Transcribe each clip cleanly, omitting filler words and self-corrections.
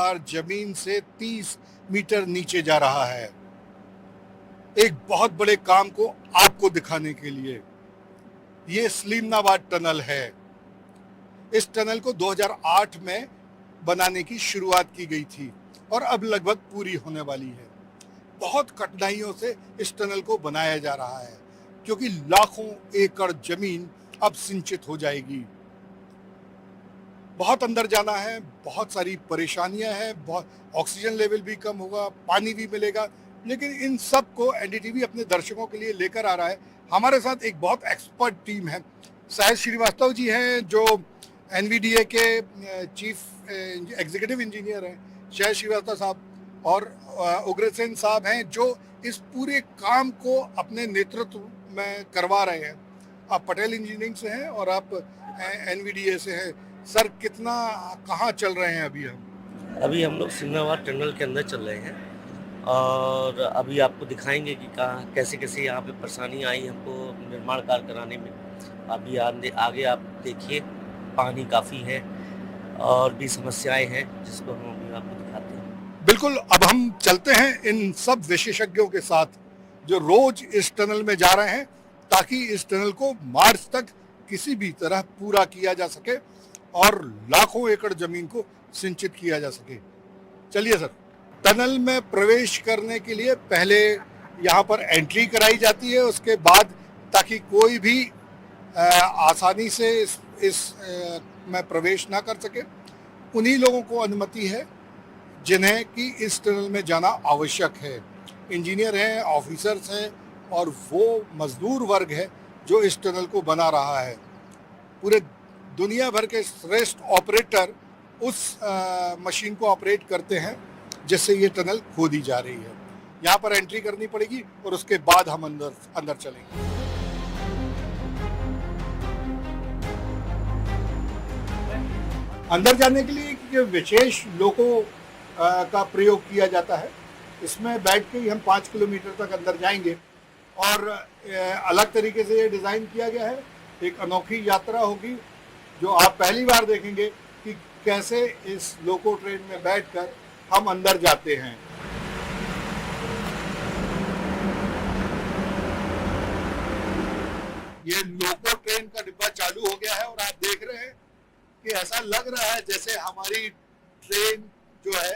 Car जमीन से 30 metre नीचे जा रहा है, एक बहुत बड़े काम को आपको दिखाने के लिए। ये सलीमनाबाद टनल है। इस टनल को 2008 में बनाने की शुरुआत की गई थी और अब लगभग पूरी होने वाली है। बहुत कठिनाइयों से इस टनल को बनाया जा रहा है क्योंकि लाखों एकड़ जमीन अब सिंचित हो जाएगी। बहुत अंदर जाना है, बहुत सारी परेशानियां हैं, बहुत ऑक्सीजन लेवल भी कम होगा, पानी भी मिलेगा, लेकिन इन सब को एनडीटीवी अपने दर्शकों के लिए लेकर आ रहा है। हमारे साथ एक बहुत एक्सपर्ट टीम है। साहिल श्रीवास्तव जी हैं जो एनवीडीए के चीफ एग्जीक्यूटिव इंजीनियर हैं, शाहिद श्रीवास्तव साहब, और उग्रसेन साहब हैं जो इस पूरे काम को अपने नेतृत्व में करवा रहे हैं। आप पटेल इंजीनियरिंग से हैं और आप एनवीडीए से हैं। सर, कितना कहाँ चल रहे हैं अभी हम लोग सलीमनाबाद टनल के अंदर चल रहे हैं और अभी आपको दिखाएंगे कि कहाँ कैसे कैसे यहाँ पे परेशानी आई हमको निर्माण कार्य कराने में। अभी आगे आप देखिए, पानी काफ़ी है और भी समस्याएं हैं जिसको हम अभी आपको दिखाते हैं। बिल्कुल, अब हम चलते हैं इन सब विशेषज्ञों के साथ जो रोज इस टनल में जा रहे हैं ताकि इस टनल को मार्च तक किसी भी तरह पूरा किया जा सके और लाखों एकड़ जमीन को सिंचित किया जा सके। चलिए सर, टनल में प्रवेश करने के लिए पहले यहाँ पर एंट्री कराई जाती है, उसके बाद ताकि कोई भी आसानी से इस में प्रवेश ना कर सके, उन्हीं लोगों को अनुमति है जिन्हें कि इस टनल में जाना आवश्यक है। इंजीनियर हैं, ऑफिसर्स हैं और वो मजदूर वर्ग है जो इस टनल को बना रहा है। पूरे दुनिया भर के श्रेष्ठ ऑपरेटर उस मशीन को ऑपरेट करते हैं जिससे ये टनल खोदी जा रही है। यहाँ पर एंट्री करनी पड़ेगी और उसके बाद हम अंदर चलेंगे। अंदर जाने के लिए एक विशेष लोको का प्रयोग किया जाता है। इसमें बैठ के ही हम 5 किलोमीटर तक अंदर जाएंगे और अलग तरीके से ये डिज़ाइन किया गया है। एक अनोखी यात्रा होगी जो आप पहली बार देखेंगे कि कैसे इस लोको ट्रेन में बैठकर हम अंदर जाते हैं। ये लोको ट्रेन का डिब्बा चालू हो गया है और आप देख रहे हैं कि ऐसा लग रहा है जैसे हमारी ट्रेन जो है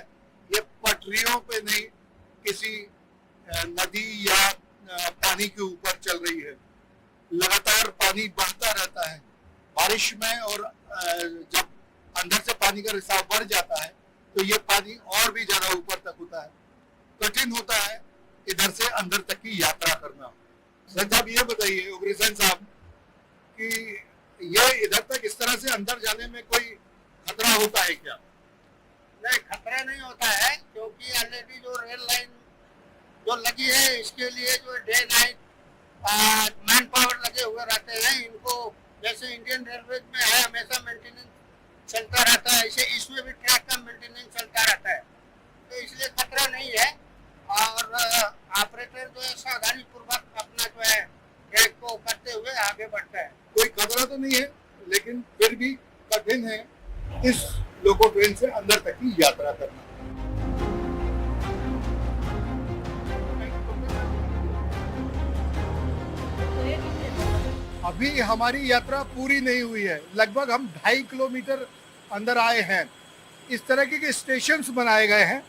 ये पटरियों पे नहीं, किसी नदी या पानी के ऊपर चल रही है। लगातार पानी बढ़ता रहता है बारिश में, और जब अंदर से पानी का रिसाव बढ़ जाता है तो ये पानी और भी ज्यादा ऊपर तक होता है। कठिन होता है इधर से अंदर तक की यात्रा करना। सर साहब, ये बताइए, उग्रसेन साहब, कि ये इधर तक इस तरह से अंदर जाने में कोई खतरा होता है क्या? नहीं, खतरा नहीं होता है क्योंकि ऑलरेडी जो रेल लाइन जो लगी है इसके लिए जो डे नाइट मैन पावर लगे हुए रहते हैं। इनको जैसे इंडियन रेलवेज में है हमेशा मेंटेनेंस चलता रहता है, ऐसे इसमें भी ट्रैक का मेंटेनेंस चलता रहता है, तो इसलिए खतरा नहीं है। और ऑपरेटर जो है सावधानी पूर्वक अपना जो है ट्रैक को करते हुए आगे बढ़ता है। कोई खतरा तो नहीं है, लेकिन फिर भी कठिन है इस लोको ट्रेन से अंदर तक की यात्रा करना। अभी हमारी यात्रा पूरी नहीं हुई है, लगभग हम 2.5 किलोमीटर अंदर आए हैं। इस तरह के स्टेशंस बनाए गए हैं।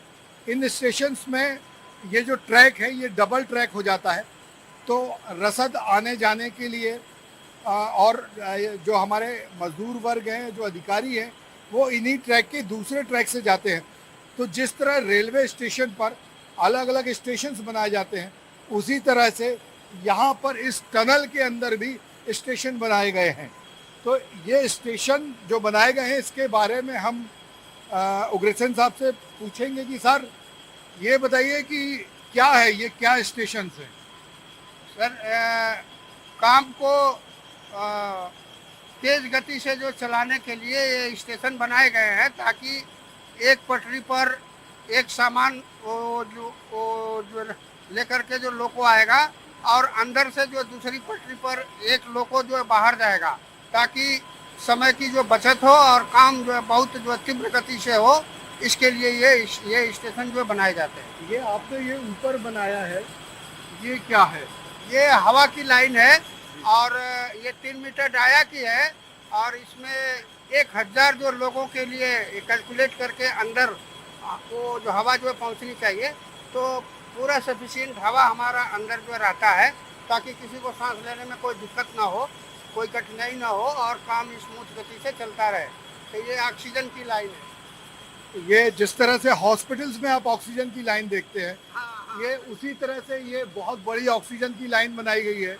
इन स्टेशंस में ये जो ट्रैक है ये डबल ट्रैक हो जाता है, तो रसद आने जाने के लिए और जो हमारे मजदूर वर्ग हैं, जो अधिकारी हैं, वो इन्हीं ट्रैक के दूसरे ट्रैक से जाते हैं। तो जिस तरह रेलवे स्टेशन पर अलग अलग स्टेशंस बनाए जाते हैं, उसी तरह से यहाँ पर इस टनल के अंदर भी स्टेशन बनाए गए हैं। तो ये स्टेशन जो बनाए गए हैं इसके बारे में हम उग्रसेन साहब से पूछेंगे कि सर ये बताइए कि क्या है, ये क्या स्टेशन है? सर, काम को तेज गति से जो चलाने के लिए ये स्टेशन बनाए गए हैं ताकि एक पटरी पर एक सामान जो लेकर के जो लोको आएगा और अंदर से जो दूसरी पटरी पर एक लोको जो है बाहर जाएगा, ताकि समय की जो बचत हो और काम जो है बहुत जो तीव्र गति से हो इसके लिए ये स्टेशन जो बनाए जाते हैं। ये आपने ये ऊपर बनाया है, ये क्या है? ये हवा की लाइन है और ये 3 मीटर डाया की है और इसमें 1000 जो लोगों के लिए कैलकुलेट करके अंदर वो जो हवा जो है पहुंचनी चाहिए, तो पूरा सफिशिएंट हवा हमारा अंदर जो रहता है ताकि किसी को सांस लेने में कोई दिक्कत ना हो, कोई कठिनाई ना हो और काम स्मूथ गति से चलता रहे। तो ये ऑक्सीजन की लाइन है। ये जिस तरह से हॉस्पिटल्स में आप ऑक्सीजन की लाइन देखते हैं, हाँ, ये उसी तरह से ये बहुत बड़ी ऑक्सीजन की लाइन बनाई गई है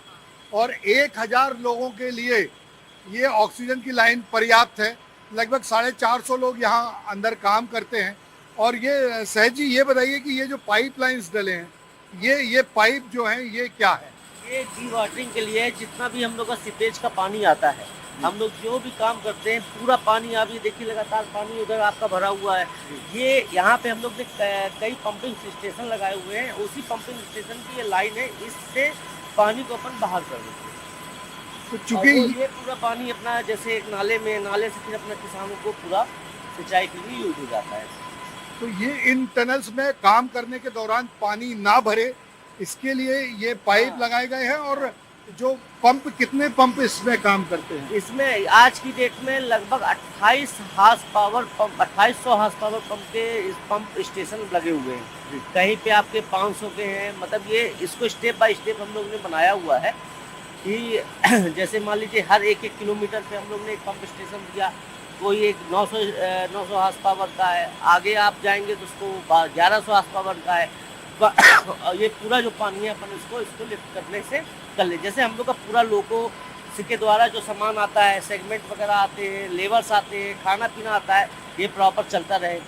और 1000 लोगों के लिए ये ऑक्सीजन की लाइन पर्याप्त है। लगभग 450 लोग यहाँ अंदर काम करते हैं। और ये सहज जी ये बताइए कि ये जो पाइपलाइंस डले हैं, ये पाइप जो हैं ये क्या है? ये डी वाटरिंग के लिए जितना भी हम लोग का सीपेज का पानी आता है, हम लोग जो भी काम करते हैं पूरा पानी, आप ये देखिए लगातार पानी उधर आपका भरा हुआ है। ये यहाँ पे हम लोग ने कई पंपिंग स्टेशन लगाए हुए हैं, उसी पंपिंग स्टेशन की ये लाइन है, इससे पानी को अपन बाहर कर देते हैं। तो और चूंकि ये पूरा पानी अपना जैसे एक नाले से फिर अपना किसानों को पूरा सिंचाई के लिए यूज हो जाता है। तो ये इन टनल्स में काम करने के दौरान पानी ना भरे, इसके लिए ये पाइप लगाए गए हैं। और जो पंप, कितने पंप इसमें काम करते हैं? इसमें आज की डेट में लगभग 28 horse power pump, 2800 horse power pump के इस पंप स्टेशन लगे हुए हैं। कहीं पे आपके 500 के हैं। मतलब ये इसको स्टेप बाय स्टेप हम लोग ने बनाया हुआ है कि जैसे मान लीजिए हर एक किलोमीटर पे हम लोग ने एक पंप स्टेशन दिया। कोई एक 900 हार्स पावर का है, आगे आप जाएंगे तो उसको 1100 हार्स पावर का है। ये पूरा जो पानी है अपन इसको लिफ्ट करने से कर ले। जैसे हम लोग का पूरा लोको के द्वारा जो सामान आता है, सेगमेंट वगैरह आते हैं, लेबर्स आते हैं, खाना पीना आता है, ये प्रॉपर चलता रहे,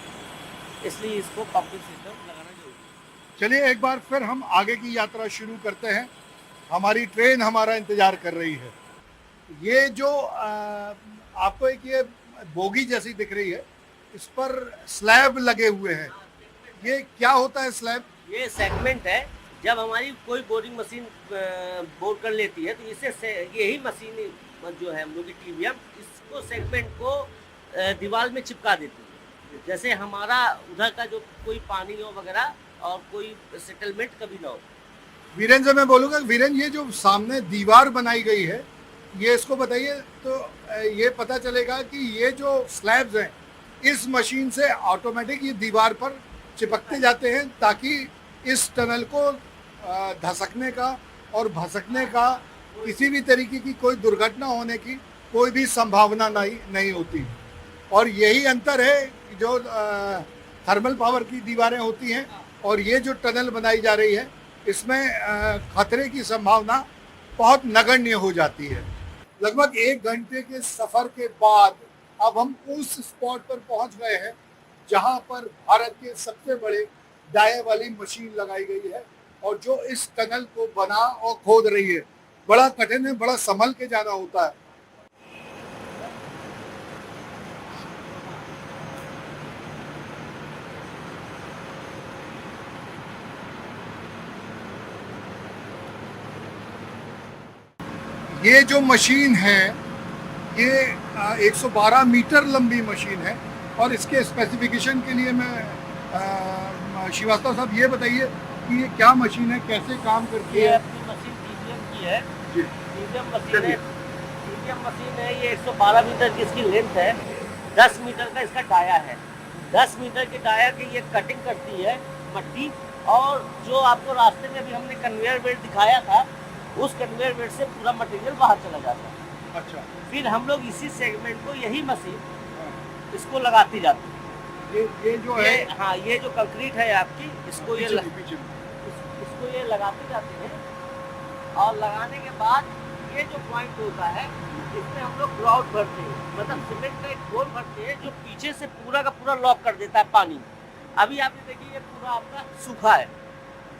इसलिए इसको पंपिंग सिस्टम लगाना जरूरी है। चलिए एक बार फिर हम आगे की यात्रा शुरू करते हैं। हमारी ट्रेन हमारा इंतजार कर रही है। ये जो आपको एक ये बोगी जैसी दिख रही है, इस पर स्लैब लगे हुए हैं। ये क्या होता है स्लैब? ये सेगमेंट है। जब हमारी कोई बोरिंग मशीन बोर कर लेती है तो इससे यही मशीन जो है हम लोग की टीवीएम, इसको सेगमेंट को दीवार में चिपका देती है। जैसे हमारा उधर का जो कोई पानी हो वगैरह और कोई सेटलमेंट कभी ना हो। वीरेंद्र से मैं बोलूँगा, वीरेंद्र ये जो सामने दीवार बनाई गई है, ये इसको बताइए तो ये पता चलेगा कि ये जो स्लैब्स हैं इस मशीन से ऑटोमेटिक ये दीवार पर चिपकते जाते हैं ताकि इस टनल को धसकने का और भसकने का, किसी भी तरीके की कोई दुर्घटना होने की कोई भी संभावना नहीं होती। और यही अंतर है जो थर्मल पावर की दीवारें होती हैं और ये जो टनल बनाई जा रही है, इसमें खतरे की संभावना बहुत नगण्य हो जाती है। लगभग 1 घंटे के सफर के बाद अब हम उस स्पॉट पर पहुंच गए हैं जहां पर भारत के सबसे बड़े डाये वाली मशीन लगाई गई है और जो इस टनल को बना और खोद रही है। बड़ा कठिन है, बड़ा संभल के जाना होता है। ये जो मशीन है ये 112 मीटर लंबी मशीन है और इसके स्पेसिफिकेशन के लिए मैं श्रीवास्तव साहब ये बताइए कि ये क्या मशीन है, कैसे काम करती ये है? अपनी मशीन टीवीएम की है। जी, टीवीएम मशीन है। ये 112 मीटर की इसकी लेंथ है, 10 मीटर का इसका डाया है। 10 मीटर के डाया की ये कटिंग करती है मट्टी। और जो आपको रास्ते में भी हमने कन्वेयर बेल्ट दिखाया था, उस कन्वेयर बेल्ट से पूरा मटेरियल बाहर चला जाता है। अच्छा, फिर हम लोग इसी सेगमेंट को, यही मशीन इसको लगाती जाती है। ये जो है, हाँ, ये जो कंक्रीट है आपकी, इसको ये पीछे इसको ये लगाते जाते हैं। और लगाने के बाद ये जो पॉइंट होता है, इसमें हम लोग ग्राउट भरते हैं, मतलब सीमेंट का एक घोल भरते हैं जो पीछे से पूरा का पूरा लॉक कर देता है पानी। अभी आप देखिए ये पूरा आपका सूखा है,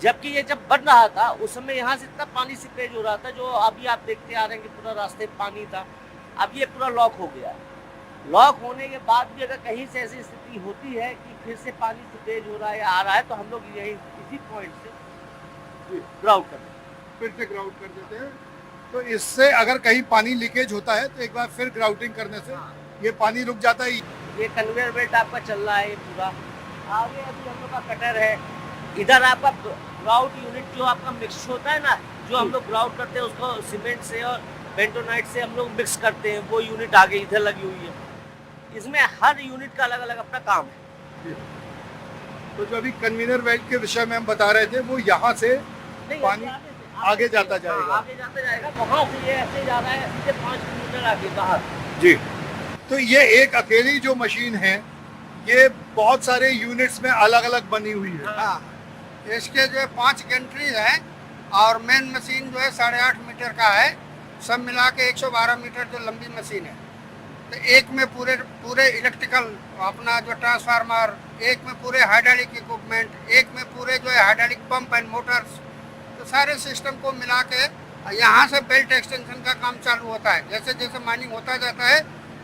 जबकि ये जब बन रहा था उस समय यहाँ से इतना पानी सीपेज हो रहा था, जो अभी आप देखते आ रहे हैं कि पूरा रास्ते पानी था। अब ये पूरा लॉक हो गया है। लॉक होने के बाद भी अगर कहीं से ऐसी स्थिति होती है कि फिर से पानी सीपेज हो रहा है या आ रहा है, तो हम लोग यही इसी पॉइंट से ग्राउट कर देते हैं। फिर से ग्राउट कर देते हैं। तो इससे अगर कहीं पानी लीकेज होता है तो एक बार फिर ग्राउटिंग करने से ये पानी रुक जाता है। ये कन्वेयर बेल्ट आपका चल रहा है ये पूरा। आगे अभी हम लोग का कटर है। इधर आपका ग्राउट यूनिट जो आपका मिक्स होता है ना, जो हम लोग ग्राउट करते हैं उसको सीमेंट से और बेंटोनाइट से हम लोग मिक्स करते हैं, वो यूनिट आगे इधर लगी हुई है। इसमें हर यूनिट का अलग अलग अपना काम है। तो जो अभी कन्वेयर बेल्ट के विषय में हम बता रहे थे, वो यहाँ से नहीं, पानी आगे जाता जाएगा। आगे जाता जाएगा, वहाँ से ये ऐसे जा रहा है सीधे 5 किलोमीटर आगे बाहर। जी, तो ये एक अकेली जो मशीन है, ये बहुत सारे यूनिट्स में अलग अलग बनी हुई है। हाँ, इसके जो है 5 गैंट्री है और मेन मशीन जो है 8.5 मीटर का है। सब मिला के 112 मीटर जो लंबी मशीन है। तो एक में पूरे इलेक्ट्रिकल अपना जो ट्रांसफार्मर, एक में पूरे हाइड्रोलिक इक्विपमेंट, एक में पूरे जो है हाइड्रोलिक पंप एंड मोटर्स, तो सारे सिस्टम को मिला के यहाँ से बेल्ट एक्सटेंशन का काम चालू होता है। जैसे जैसे माइनिंग होता जाता है,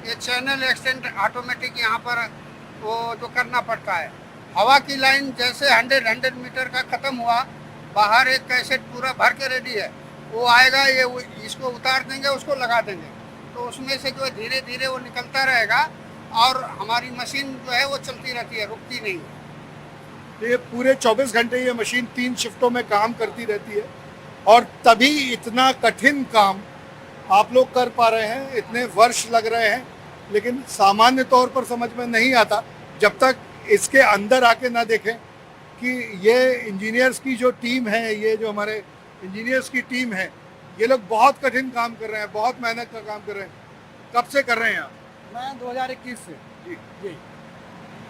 ये चैनल एक्सटेंड ऑटोमेटिक यहाँ पर वो जो करना पड़ता है। हवा की लाइन जैसे 100 मीटर का ख़त्म हुआ, बाहर एक कैसेट पूरा भर के रेडी है, वो आएगा, ये इसको उतार देंगे, उसको लगा देंगे, तो उसमें से जो है धीरे धीरे वो निकलता रहेगा और हमारी मशीन जो है वो चलती रहती है, रुकती नहीं है। तो ये पूरे 24 घंटे ये मशीन 3 शिफ्टों में काम करती रहती है, और तभी इतना कठिन काम आप लोग कर पा रहे हैं। इतने वर्ष लग रहे हैं, लेकिन सामान्य तौर पर समझ में नहीं आता जब तक इसके अंदर आके ना देखें कि ये इंजीनियर्स की जो टीम है, ये जो हमारे इंजीनियर्स की टीम है, ये लोग बहुत कठिन काम कर रहे हैं, बहुत मेहनत का काम कर रहे हैं। कब से कर रहे हैं आप? मैं 2021 से जी जी,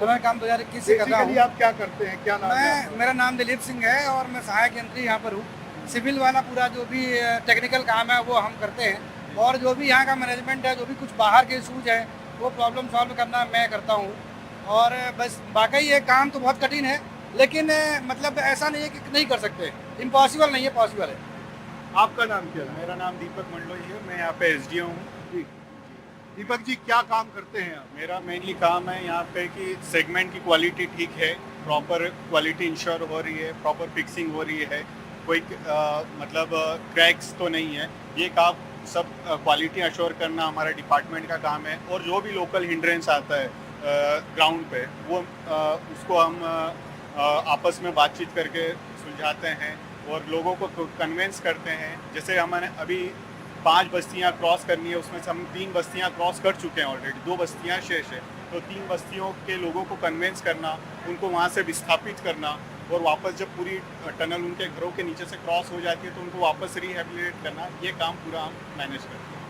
तो मैं काम 2021 से कर रहा बेसिकली हूँ। आप क्या करते हैं, क्या नाम है आपका? मेरा नाम दिलीप सिंह है और मैं सहायक यंत्री यहाँ पर हूँ। सिविल वाला पूरा जो भी टेक्निकल काम है वो हम करते हैं, और जो भी यहाँ का मैनेजमेंट है, जो भी कुछ बाहर के इशूज है वो प्रॉब्लम सॉल्व करना मैं करता हूँ। और बस वाकई ये काम तो बहुत कठिन है, लेकिन मतलब ऐसा नहीं है कि नहीं कर सकते, इम्पॉसिबल नहीं है, पॉसिबल है। आपका नाम क्या है? मेरा नाम दीपक मंडलोई है, मैं यहाँ पे एसडीओ हूँ। जी, दीपक जी क्या काम करते हैं आप? मेरा मेनली काम है यहाँ पे कि सेगमेंट की क्वालिटी ठीक है, प्रॉपर क्वालिटी इंश्योर हो रही है, प्रॉपर फिक्सिंग हो रही है, कोई मतलब क्रैक्स तो नहीं है। ये काम सब क्वालिटी अश्योर करना हमारा डिपार्टमेंट का काम है। और जो भी लोकल हिंड्रेंस आता है ग्राउंड पे, वो उसको हम आपस में बातचीत करके सुलझाते हैं और लोगों को कन्वेंस करते हैं। जैसे हमारे अभी 5 बस्तियां क्रॉस करनी है, उसमें से हम 3 बस्तियां क्रॉस कर चुके हैं ऑलरेडी, 2 बस्तियां शेष है। तो 3 बस्तियों के लोगों को कन्वेंस करना, उनको वहां से विस्थापित करना, और वापस जब पूरी टनल उनके घरों के नीचे से क्रॉस हो जाती है तो उनको वापस रिहेबिलिटेट करना, ये काम पूरा हम मैनेज करते हैं।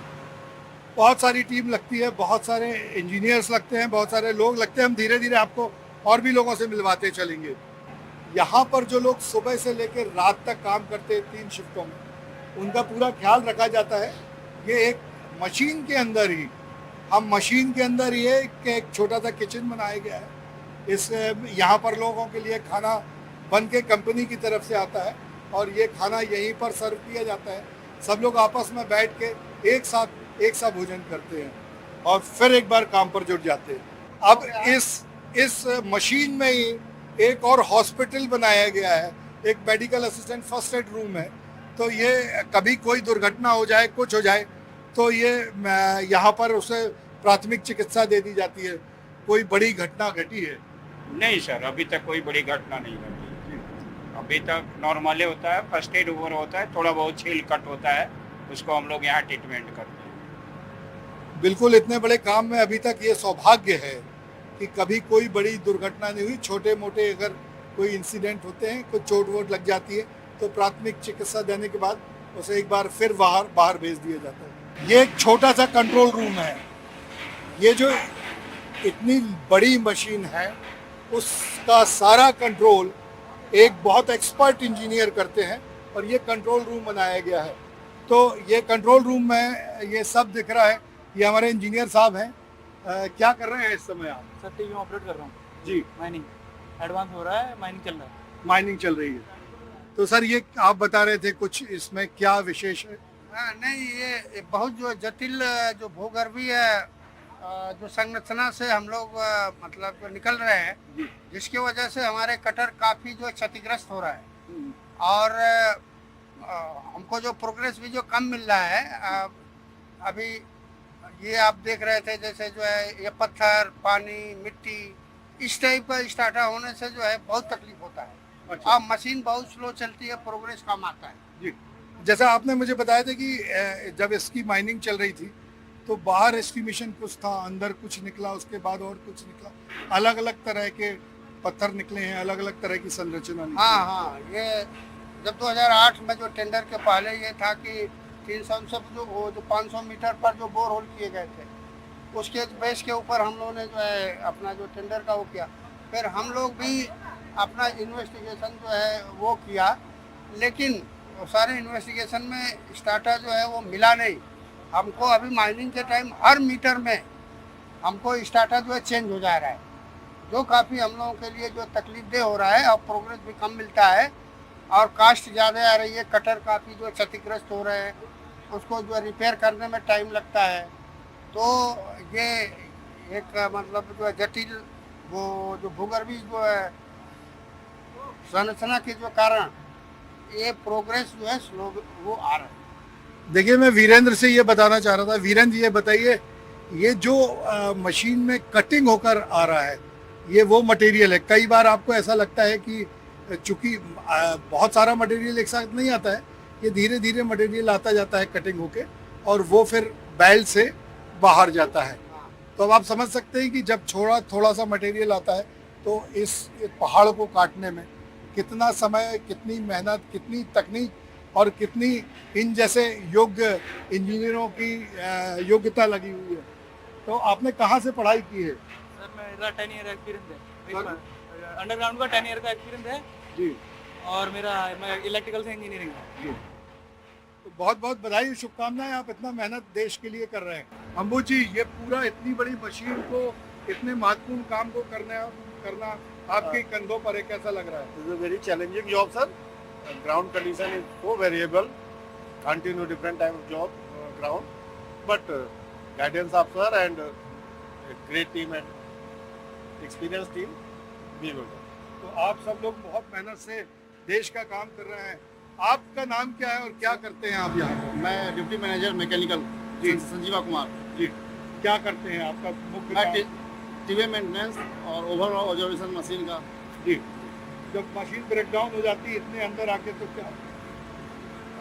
बहुत सारी टीम लगती है, बहुत सारे इंजीनियर्स लगते हैं, बहुत सारे लोग लगते हैं। हम धीरे धीरे आपको और भी लोगों से मिलवाते चलेंगे। यहाँ पर जो लोग सुबह से लेकर रात तक काम करते हैं 3 शिफ्टों में, उनका पूरा ख्याल रखा जाता है। ये एक मशीन के अंदर ही, हम मशीन के अंदर ये एक छोटा सा किचन बनाया गया है। इस यहाँ पर लोगों के लिए खाना बन के कंपनी की तरफ से आता है, और ये खाना यहीं पर सर्व किया जाता है। सब लोग आपस में बैठ के एक साथ भोजन करते हैं और फिर एक बार काम पर जुट जाते हैं। अब इस मशीन में ही एक और हॉस्पिटल बनाया गया है, एक medical assistant first aid room है। तो ये कभी कोई दुर्घटना हो जाए, कुछ हो जाए, तो ये यहाँ पर उसे प्राथमिक चिकित्सा दे दी जाती है। कोई बड़ी घटना घटी है? नहीं सर, अभी तक कोई बड़ी घटना नहीं घटी। अभी तक नॉर्मली होता है, फर्स्ट एड ओवर होता है, थोड़ा बहुत छील कट होता है, उसको हम लोग यहाँ ट्रीटमेंट करते हैं। बिल्कुल, इतने बड़े काम में अभी तक ये सौभाग्य है कि कभी कोई बड़ी दुर्घटना नहीं हुई। छोटे मोटे अगर कोई इंसिडेंट होते हैं, कोई चोट वोट लग जाती है, तो प्राथमिक चिकित्सा देने के बाद उसे एक बार फिर बाहर भेज दिया जाता है। ये एक छोटा सा कंट्रोल रूम है। ये जो इतनी बड़ी मशीन है, उसका सारा कंट्रोल एक बहुत एक्सपर्ट इंजीनियर करते हैं, और ये कंट्रोल रूम बनाया गया है। तो ये कंट्रोल रूम में ये सब दिख रहा है, ये हमारे इंजीनियर साहब हैं। क्या कर रहे हैं इस समय आप? सर टीवी ऑपरेट कर रहा हूँ जी, माइनिंग एडवांस हो रहा है, माइनिंग चल रहा है। माइनिंग चल रही है। तो सर ये आप बता रहे थे कुछ, इसमें क्या विशेष है? नहीं, ये बहुत जो जटिल जो भूगर्भीय जो संरचना से हम लोग मतलब निकल रहे हैं, जिसकी वजह से हमारे कटर काफ़ी जो क्षतिग्रस्त हो रहा है। और हमको जो प्रोग्रेस भी जो कम मिल रहा है, अभी ये आप देख रहे थे जैसे जो है ये पत्थर, पानी, मिट्टी, इस टाइप का स्टार्टर होने से जो है बहुत तकलीफ होता है। अच्छा। अब मशीन बहुत स्लो चलती है, प्रोग्रेस कम आता है। जी, जैसा आपने मुझे बताया था कि जब इसकी माइनिंग चल रही थी तो बाहर एस्टिमेशन कुछ था, अंदर कुछ निकला, उसके बाद और कुछ निकला, अलग अलग तरह के पत्थर निकले हैं, अलग अलग तरह की संरचना निकली। हाँ हाँ, ये जब 2008 में जो टेंडर के पहले ये था कि 300 से जो 500 मीटर पर जो बोर होल किए गए थे, उसके बेस के ऊपर हम लोगों ने जो है अपना जो टेंडर का वो किया। फिर हम लोग भी अपना इन्वेस्टिगेशन जो है वो किया, लेकिन वो सारे इन्वेस्टिगेशन में स्टार्टर जो है वो मिला नहीं हमको। अभी माइनिंग के टाइम हर मीटर में हमको स्टार्टर जो है चेंज हो जा रहा है, जो काफ़ी हम लोगों के लिए जो तकलीफ दे हो रहा है, और प्रोग्रेस भी कम मिलता है और कास्ट ज़्यादा आ रही है। कटर काफ़ी जो क्षतिग्रस्त हो रहे हैं, उसको जो रिपेयर करने में टाइम लगता है। तो ये एक मतलब जो है जटिल वो जो भूगर्भीय जो है संरचना के जो कारण ये प्रोग्रेस जो है स्लो वो आ रहा है। देखिए, मैं वीरेंद्र से ये बताना चाह रहा था। वीरेंद्र, ये बताइए, ये जो मशीन में कटिंग होकर आ रहा है, ये वो मटेरियल है? कई बार आपको ऐसा लगता है कि चूंकि बहुत सारा मटेरियल एक साथ नहीं आता है, ये धीरे धीरे मटेरियल आता जाता है कटिंग होके, और वो फिर बैल से बाहर जाता है। तो अब आप समझ सकते हैं कि जब थोड़ा सा मटेरियल आता है तो इस पहाड़ को काटने में कितना समय, कितनी मेहनत, कितनी तकनीक और कितनी इन जैसे योग्य इंजीनियरों की योग्यता लगी हुई है। तो आपने कहाँ से पढ़ाई की है? सर मेरा 10 ईयर एक्सपीरियंस है, सर? अंडरग्राउंड का 10 ईयर का एक्सपीरियंस है जी और मैं इलेक्ट्रिकल से इंजीनियरिंग है। जी, तो बहुत बहुत बधाई, शुभकामनाएं। आप इतना मेहनत देश के लिए कर रहे हैं। अंबू जी, ये पूरा इतनी बड़ी मशीन को, इतने महत्वपूर्ण काम को करना आपके कंधों पर है, कैसा लग रहा है? This is a very challenging job, sir. Ground condition is so variable. Can't do different type of job, ground. But guidance of sir and a great team and experienced team, we will. तो आप सब लोग बहुत मेहनत से देश का काम कर रहे हैं। आपका नाम क्या है और क्या करते हैं आप यहाँ पर? मैं डिप्टी मैनेजर मैकेनिकल जी। संजीवा कुमार। जी, क्या करते हैं? आपका मुख्य मैं काम? टीवी मेंटेनेंस और ओवरऑल ऑब्जर्वेशन मशीन का। जी, जब मशीन ब्रेक डाउन हो जाती है इतने अंदर आके, तो क्या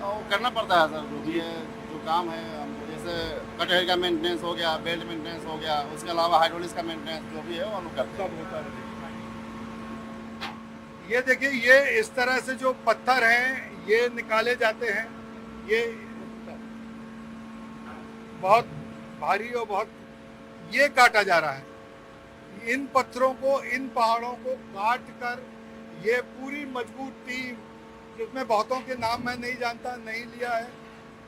वो करना पड़ता है सर, जो भी है जो काम है हमको, जैसे कटहल का मेंटेनेंस हो गया, बेल्ट मेंटेनेंस हो गया, उसके अलावा हाइड्रोलिक्स का मेंटेनेंस जो भी है वो हम लोग करते हैं। सब होता है? ये देखिए, ये इस तरह से जो पत्थर हैं ये निकाले जाते हैं। ये बहुत भारी और बहुत ये काटा जा रहा है। इन पत्थरों को, इन पहाड़ों को काट कर ये पूरी मजबूत टीम, जिसमें बहुतों के नाम मैं नहीं जानता, नहीं लिया है,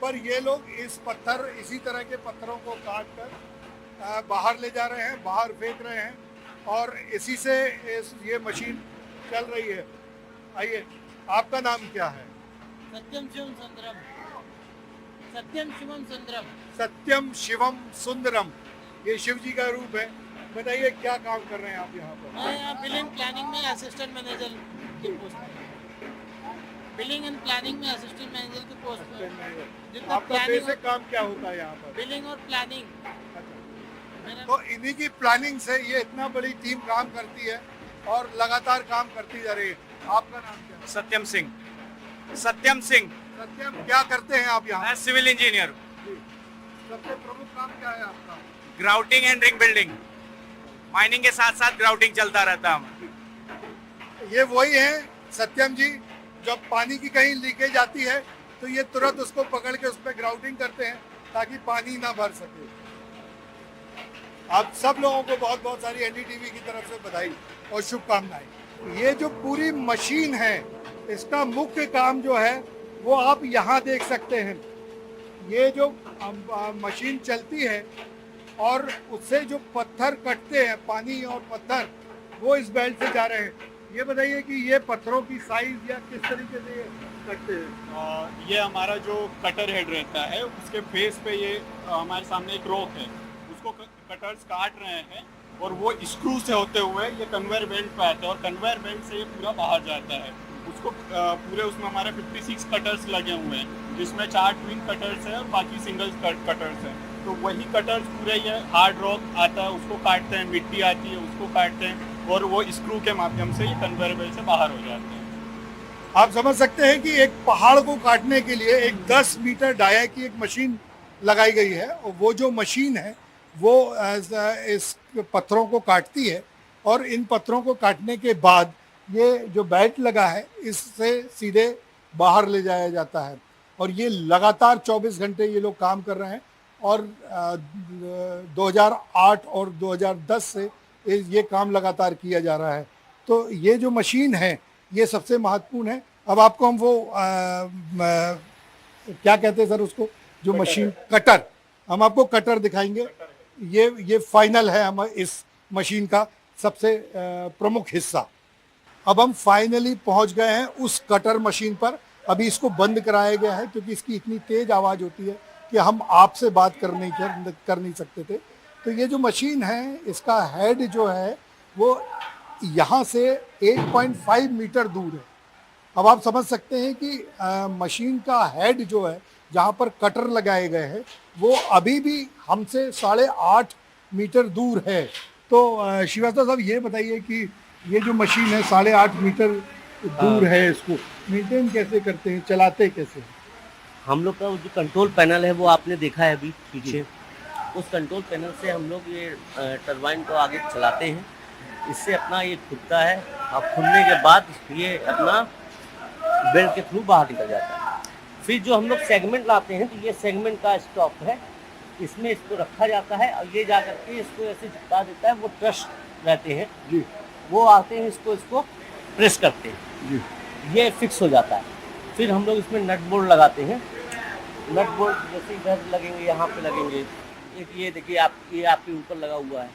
पर ये लोग इसी तरह के पत्थरों को काट कर बाहर ले जा रहे हैं, बाहर फेंक रहे हैं, और इसी से ये मशीन चल रही है। आइए, आपका नाम क्या है? सत्यम शिवम सुंदरम। सत्यम शिवम सुंदरम। सत्यम शिवम सुंदरम, ये शिव जी का रूप है। बताइए, क्या काम कर रहे हैं आप यहाँ पर? मैं यहाँ बिलिंग प्लानिंग में असिस्टेंट मैनेजर की पोस्ट पर। बिलिंग एंड प्लानिंग में असिस्टेंट मैनेजर की पोस्ट पर। जितना आपका प्लानिंग बेसिक काम क्या होता है यहाँ पर? बिलिंग और प्लानिंग। मेरा तो इन्हीं की प्लानिंग से ये इतना बड़ी टीम काम करती है और लगातार काम करती जा रही है। आपका नाम क्या है? सत्यम सिंह। सत्यम सिंह, सत्यम, क्या करते हैं आप यहाँ? मैं सिविल इंजीनियर। सबसे प्रमुख काम क्या है आपका? Grouting and ring building, mining के साथ साथ ग्राउटिंग चलता रहता है। ये वही है सत्यम जी, जब पानी की कहीं लीकेज आती है तो ये तुरंत उसको पकड़ के उस पर ग्राउटिंग करते हैं ताकि पानी ना भर सके। आप सब लोगों को बहुत बहुत सारी एनडीटीवी की तरफ से बधाई और शुभकामनाएं। ये जो पूरी मशीन है, इसका मुख्य काम जो है वो आप यहाँ देख सकते हैं। ये जो मशीन चलती है और उससे जो पत्थर कटते हैं, पानी और पत्थर, वो इस बेल्ट से जा रहे हैं। ये बताइए कि ये पत्थरों की साइज या किस तरीके से ये कटते हैं? ये हमारा जो कटर हेड रहता है उसके फेस पे ये हमारे सामने एक रोक है, उसको कटर्स काट रहे हैं और वो स्क्रू से होते हुए ये कन्वेयर बेल्ट पे आता है और कन्वेयर बेल्ट से ये पूरा बाहर जाता है। उसको पूरे उसमें हमारे 56 कटर्स लगे हुए हैं, जिसमें 4 ट्विन कटर्स हैं और बाकी सिंगल कटर्स हैं। तो वही कटर्स पूरे ये हार्ड रॉक आता है उसको काटते हैं, मिट्टी आती है उसको काटते हैं और वो स्क्रू के माध्यम से ये कन्वेयर बेल्ट से बाहर हो जाते हैं। आप समझ सकते हैं कि एक पहाड़ को काटने के लिए एक 10 मीटर डाया की एक मशीन लगाई गई है और वो जो मशीन है वो इस पत्थरों को काटती है और इन पत्थरों को काटने के बाद ये जो बेल्ट लगा है इससे सीधे बाहर ले जाया जाता है और ये लगातार 24 घंटे ये लोग काम कर रहे हैं और 2008 और 2010 से ये काम लगातार किया जा रहा है। तो ये जो मशीन है ये सबसे महत्वपूर्ण है। अब आपको हम वो क्या कहते हैं सर उसको, जो मशीन कटर, हम आपको कटर दिखाएंगे। ये फाइनल है हम इस मशीन का सबसे प्रमुख हिस्सा। अब हम फाइनली पहुंच गए हैं उस कटर मशीन पर। अभी इसको बंद कराया गया है क्योंकि इसकी इतनी तेज आवाज़ होती है कि हम आपसे बात कर नहीं सकते थे। तो ये जो मशीन है इसका हेड जो है वो यहाँ से 8.5 मीटर दूर है। अब आप समझ सकते हैं कि मशीन का हेड जो है जहाँ पर कटर लगाए गए हैं वो अभी भी हमसे 8.5 मीटर दूर है। तो श्रीवास्तव साहब ये बताइए कि ये जो मशीन है 8.5 मीटर दूर है, इसको मेंटेन कैसे करते हैं, चलाते कैसे हैं? हम लोग का जो कंट्रोल पैनल है वो आपने देखा है अभी पीछे, उस कंट्रोल पैनल से हम लोग ये टरबाइन को आगे चलाते हैं। इससे अपना ये खुलता है और खुलने के बाद ये अपना बेल्ट के थ्रू बाहर निकल जाता है। फिर जो हम लोग सेगमेंट लाते हैं तो ये सेगमेंट का स्टॉक है, इसमें इसको रखा जाता है और ये जा करके इसको ऐसे झुका देता है। वो ट्रस्ट रहते हैं जी, वो आते हैं, इसको प्रेस करते हैं जी, ये फिक्स हो जाता है। फिर हम लोग इसमें नट बोल्ट लगाते हैं। नट बोल्ट जैसे इधर लगेंगे, यहाँ पे लगेंगे। एक ये देखिए ये आपके ऊपर लगा हुआ है।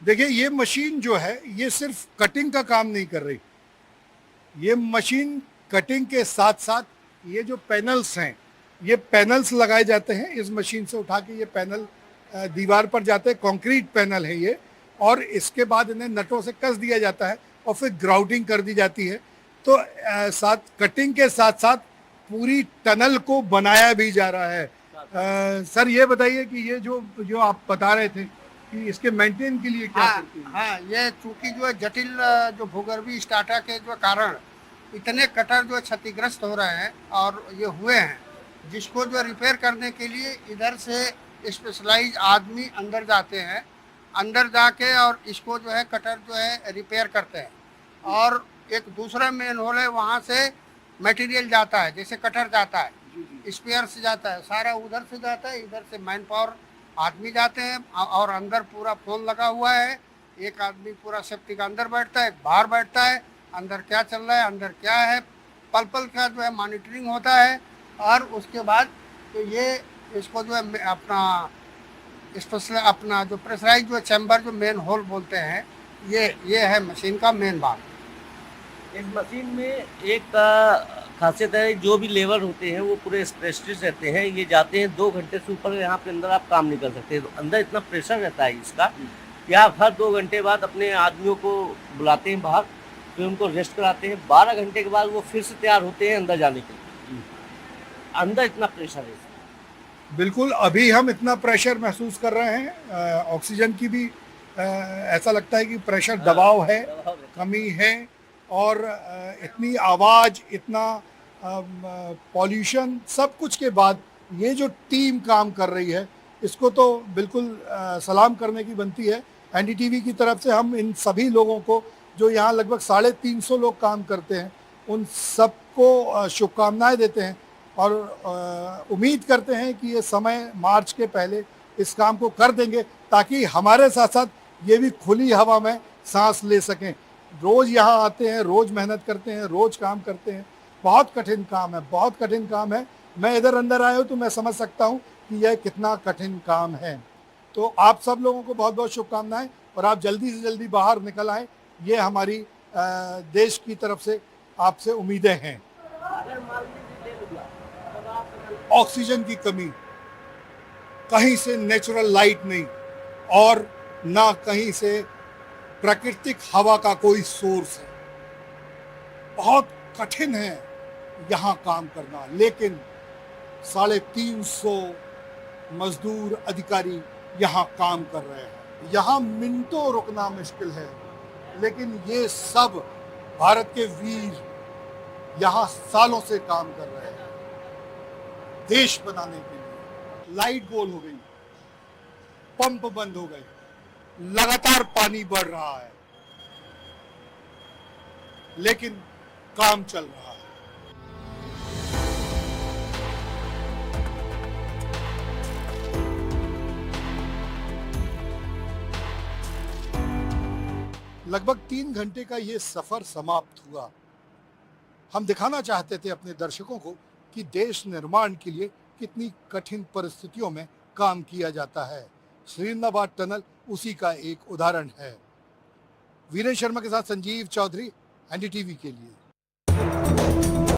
देखिए ये मशीन जो है ये सिर्फ कटिंग का काम नहीं कर रही। ये मशीन कटिंग के साथ साथ ये जो पैनल्स हैं, ये पैनल्स लगाए जाते हैं। इस मशीन से उठा के ये पैनल दीवार पर जाते हैं। कंक्रीट पैनल है ये, और इसके बाद इन्हें नटों से कस दिया जाता है और फिर ग्राउटिंग कर दी जाती है। तो साथ कटिंग के साथ साथ पूरी टनल को बनाया भी जा रहा है। सर ये बताइए कि ये जो आप बता रहे थे कि इसके मेंटेन के लिए क्या करते हैं? हाँ, ये चूंकि जो है जटिल जो भूगर्भीय स्टाटा के जो कारण इतने कटर जो क्षतिग्रस्त हो रहे हैं और ये हुए हैं, जिसको जो रिपेयर करने के लिए इधर से स्पेशलाइज आदमी अंदर जाते हैं, अंदर जाके और इसको जो है कटर जो है रिपेयर करते हैं। और एक दूसरा मेन होल है, वहाँ से मटेरियल जाता है, जैसे कटर जाता है, स्पेयर से जाता है, सारा उधर से जाता है, इधर से मैन पावर आदमी जाते हैं और अंदर पूरा फोन लगा हुआ है। एक आदमी पूरा सेफ्टी का अंदर बैठता है, एक बाहर बैठता है, अंदर क्या चल रहा है, अंदर क्या है, पल पल का जो है मॉनिटरिंग होता है। और उसके बाद तो ये इसको जो है अपना स्पेशल अपना जो प्रेशराइज जो चैम्बर जो मेन होल बोलते हैं, ये है मशीन का मेन भाग। इस मशीन में एक खासियत है, जो भी लेबर होते हैं वो पूरे स्पेशलिस्ट रहते हैं। ये जाते हैं 2 घंटे से ऊपर यहाँ पे अंदर आप काम नहीं कर सकते। तो अंदर इतना प्रेशर रहता है इसका कि आप हर 2 घंटे बाद अपने आदमियों को बुलाते हैं बाहर, फिर उनको रेस्ट कराते हैं। 12 घंटे के बाद वो फिर से तैयार होते हैं अंदर जाने के लिए। अंदर इतना प्रेशर है। बिल्कुल, अभी हम इतना प्रेशर महसूस कर रहे हैं। ऑक्सीजन की भी ऐसा लगता है कि प्रेशर दबाव है, कमी है। और इतनी आवाज़, इतना पॉल्यूशन, सब कुछ के बाद ये जो टीम काम कर रही है इसको तो बिल्कुल सलाम करने की बनती है। एनडीटीवी की तरफ से हम इन सभी लोगों को, जो यहाँ लगभग 350 लोग काम करते हैं, उन सबको शुभकामनाएं देते हैं और उम्मीद करते हैं कि ये समय मार्च के पहले इस काम को कर देंगे ताकि हमारे साथ साथ ये भी खुली हवा में सांस ले सकें। रोज़ यहाँ आते हैं, रोज़ मेहनत करते हैं, रोज़ काम करते हैं। बहुत कठिन काम है, बहुत कठिन काम है। मैं इधर अंदर आया हूँ तो मैं समझ सकता हूँ कि यह कितना कठिन काम है। तो आप सब लोगों को बहुत बहुत शुभकामनाएं और आप जल्दी से जल्दी बाहर निकल आएँ, ये हमारी देश की तरफ से आपसे उम्मीदें हैं। ऑक्सीजन की कमी, कहीं से नेचुरल लाइट नहीं और ना कहीं से प्राकृतिक हवा का कोई सोर्स है। बहुत कठिन है यहाँ काम करना, लेकिन 350 मजदूर अधिकारी यहाँ काम कर रहे हैं। यहाँ मिनटों रुकना मुश्किल है, लेकिन ये सब भारत के वीर यहाँ सालों से काम कर रहे हैं देश बनाने के लिए। लाइट गोल हो गई, पंप बंद हो गए, लगातार पानी बढ़ रहा है, लेकिन काम चल रहा है। लगभग 3 घंटे का ये सफर समाप्त हुआ। हम दिखाना चाहते थे अपने दर्शकों को कि देश निर्माण के लिए कितनी कठिन परिस्थितियों में काम किया जाता है। श्रीनवाद टनल उसी का एक उदाहरण है। वीरेंद्र शर्मा के साथ संजीव चौधरी, एनडीटीवी के लिए।